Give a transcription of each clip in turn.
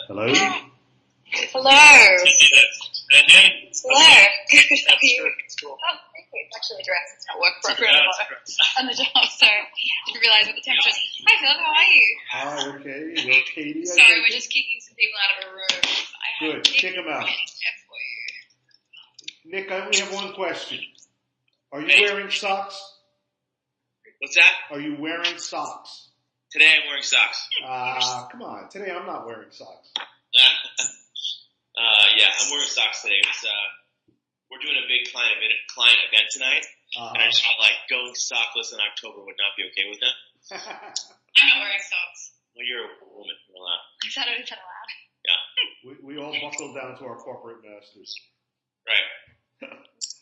Hello? Hello. Hello. Good. How are you? Cool. Oh, thank you. It's actually a dress. It's not work for on the job, so didn't realize what the temperature was. Hi, Philip. How are you? Hi, okay. Well, Katie, Sorry, we're just kicking some people out of a room. I have Good. Kick them out. for you. Nick, I only have one question. Are you wearing socks? What's that? Are you wearing socks? Today I'm wearing socks. Come on. Today I'm not wearing socks. Yeah, I'm wearing socks today. We're doing a big client event tonight, and I just felt like going sockless in October would not be okay with them. I'm not wearing socks. Well, you're a woman. You're allowed. Is that allowed? Yeah. We all buckle down to our corporate masters. Right.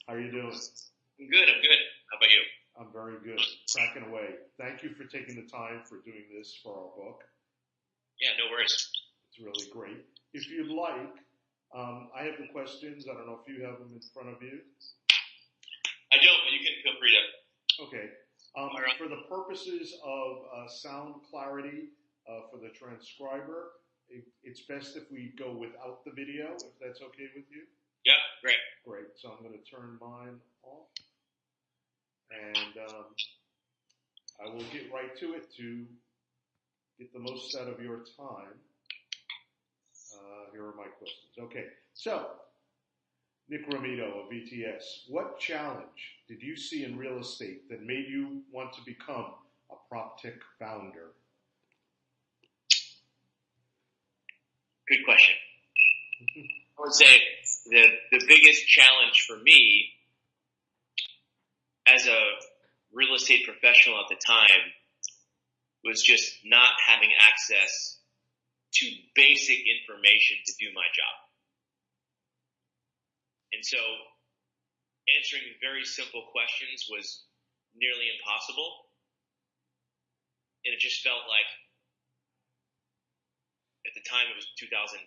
How are you doing? I'm good. How about you? I'm very good. Cracking away. Thank you for taking the time for doing this for our book. Yeah, no worries. It's really great. If you'd like, I have the questions. I don't know if you have them in front of you. I don't, but you can feel free to. Okay. For the purposes of sound clarity for the transcriber, it's best if we go without the video, if that's okay with you. Yeah, great. Great. So I'm going to turn mine off. And I will get right to it to get the most out of your time. Here are my questions. Okay, so Nick Romito of VTS, what challenge did you see in real estate that made you want to become a PropTech founder? Good question. I would say the biggest challenge for me as a real estate professional at the time was just not having access to basic information to do my job. And so answering very simple questions was nearly impossible. And it just felt like, at the time it was 2011,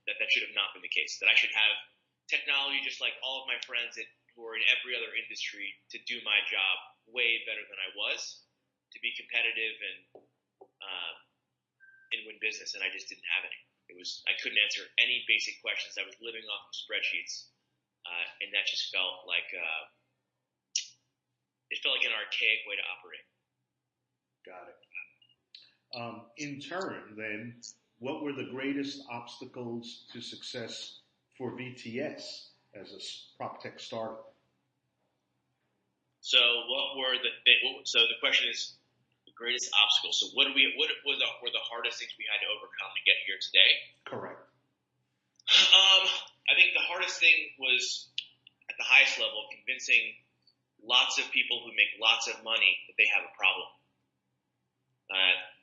that should have not been the case. That I should have technology just like all of my friends who are in every other industry to do my job way better than I was, to be competitive and win business, and I just didn't have any. I couldn't answer any basic questions. I was living off of spreadsheets, and that just felt like an archaic way to operate. Got it. In turn, then, what were the greatest obstacles to success for VTS as a PropTech startup? So so the question is the greatest obstacle. So what were the hardest things we had to overcome to get here today? Correct. I think the hardest thing was at the highest level, convincing lots of people who make lots of money that they have a problem.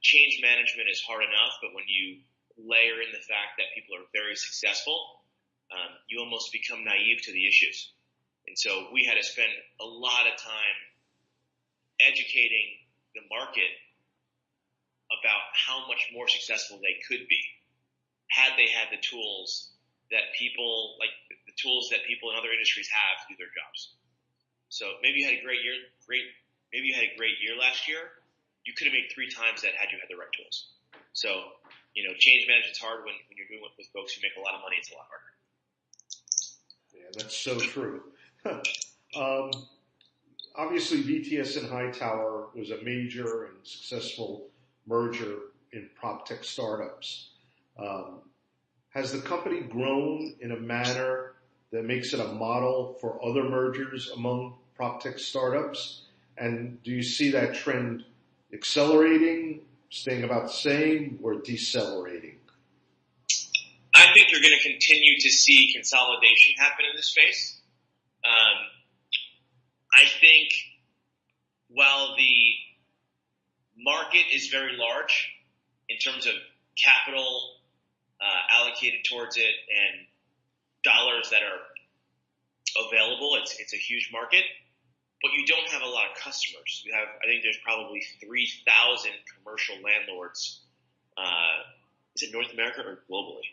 Change management is hard enough, but when you layer in the fact that people are very successful, you almost become naive to the issues. And so we had to spend a lot of time educating the market about how much more successful they could be had they had the tools that people in other industries have to do their jobs. So maybe you had a great year last year. You could have made 3 times that had you had the right tools. So, change management's hard when you're doing it with folks who make a lot of money. It's a lot harder. Yeah, that's so true. Obviously, VTS and Hightower was a major and successful merger in PropTech startups. Has the company grown in a manner that makes it a model for other mergers among PropTech startups? And do you see that trend accelerating, staying about the same, or decelerating? I think you're going to continue to see consolidation happen in this space. I think while the market is very large in terms of capital allocated towards it and dollars that are available, it's a huge market, but you don't have a lot of customers. I think there's probably 3,000 commercial landlords. Is it North America or globally?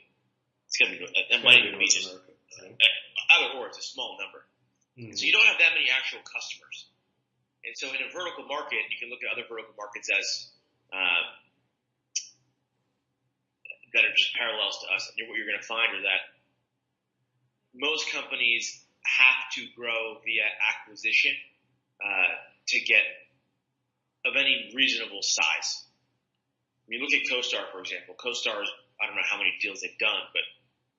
It's going to be, that might even be just, either or, it's a small number. Mm-hmm. So you don't have that many actual customers. And so in a vertical market, you can look at other vertical markets as that are just parallels to us. And what you're going to find are that most companies have to grow via acquisition to get of any reasonable size. I mean, look at CoStar, for example. CoStar, I don't know how many deals they've done, but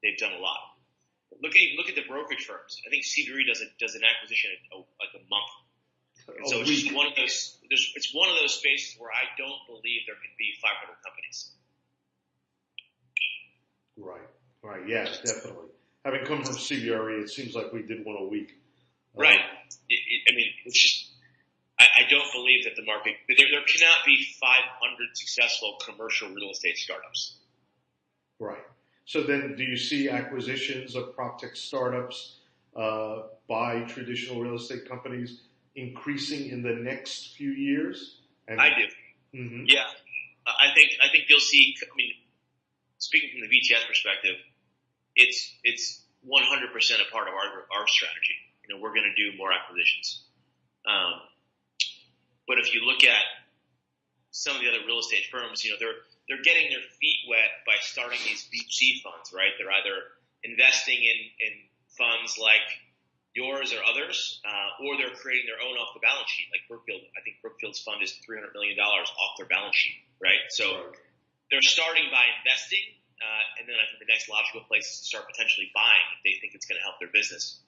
they've done a lot. Look at the brokerage firms. I think CBRE does an acquisition in like a month. And so it's just one of those. It's one of those spaces where I don't believe there can be 500 companies. Right. Yeah, definitely. Having come from CBRE, it seems like we did one a week. Right. I mean, it's just. I don't believe that the market. There cannot be 500 successful commercial real estate startups. Right. So then, do you see acquisitions of PropTech startups by traditional real estate companies increasing in the next few years? I do. Mm-hmm. Yeah, I think you'll see. I mean, speaking from the VTS perspective, it's 100% a part of our strategy. You know, we're going to do more acquisitions. But if you look at some of the other real estate firms, you know, they're getting their feet wet by starting these VC funds, right? They're either investing in funds like yours or others, or they're creating their own off the balance sheet, like Brookfield. I think Brookfield's fund is $300 million off their balance sheet, right? So they're starting by investing, and then I think the next logical place is to start potentially buying if they think it's going to help their business.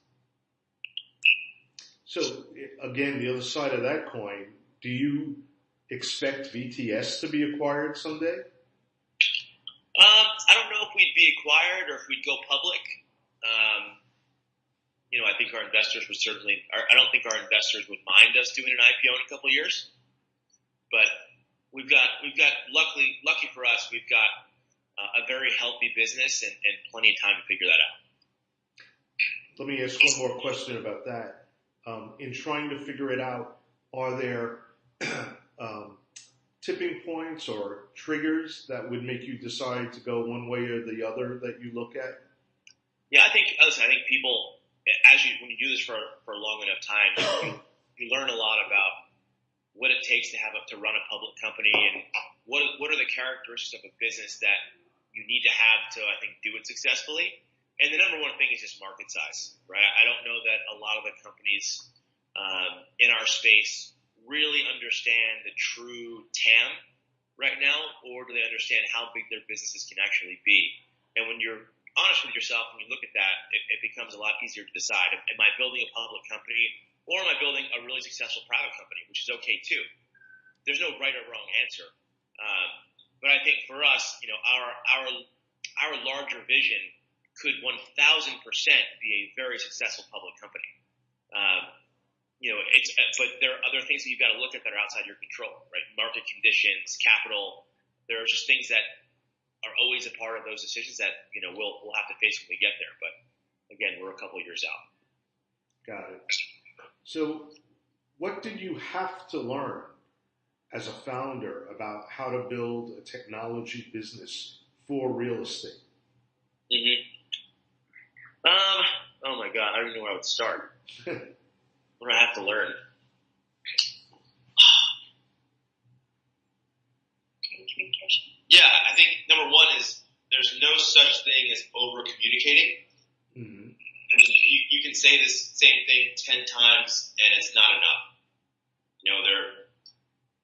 So again, the other side of that coin, do you expect VTS to be acquired someday? I don't know if we'd be acquired or if we'd go public. You know, I think our investors would certainly. I don't think our investors would mind us doing an IPO in a couple of years. But we've got lucky for us, we've got a very healthy business and plenty of time to figure that out. Let me ask one more question about that. In trying to figure it out, are there tipping points or triggers that would make you decide to go one way or the other that you look at? Yeah, I think people, when you do this for a long enough time, you learn a lot about what it takes to run a public company and what are the characteristics of a business that you need to have to, I think, do it successfully. And the number one thing is just market size, right? I don't know that a lot of the companies in our space really understand the true TAM right now, or do they understand how big their businesses can actually be? And when you're honest with yourself and you look at that, it becomes a lot easier to decide. Am I building a public company, or am I building a really successful private company, which is okay too? There's no right or wrong answer. But I think for us, you know, our larger vision could 1,000% be a very successful public company. You know, but there are other things that you've got to look at that are outside your control, right? Market conditions, capital. There are just things that are always a part of those decisions that, you know, we'll have to face when we get there. But again, we're a couple of years out. Got it. So what did you have to learn as a founder about how to build a technology business for real estate? Mm-hmm. Oh my God, I don't even know where I would start. What do I have to learn? Communication. Yeah, I think number one is there's no such thing as over communicating. Mm-hmm. I mean, you can say this same thing 10 times and it's not enough. You know,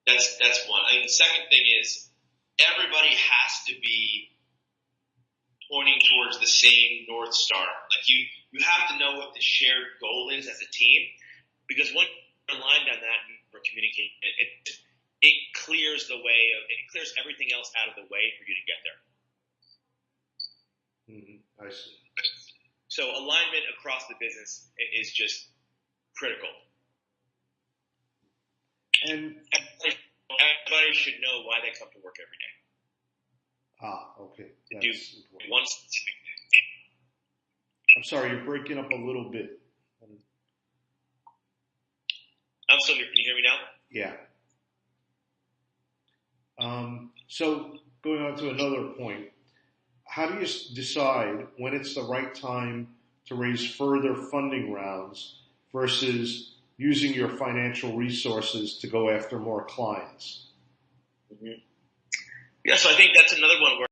that's one. I think the second thing is everybody has to be pointing towards the same North Star. Like you have to know what the shared goal is as a team, because once you're aligned on that and we're communicating, it clears the way. It clears everything else out of the way for you to get there. Mm-hmm. I see. So alignment across the business is just critical. And everybody should know why they come to work every day. Okay. To do one specific thing. I'm sorry, you're breaking up a little bit. I'm still here. Can you hear me now? Yeah. So going on to another point, how do you decide when it's the right time to raise further funding rounds versus using your financial resources to go after more clients? Mm-hmm. Yeah, so I think that's another one where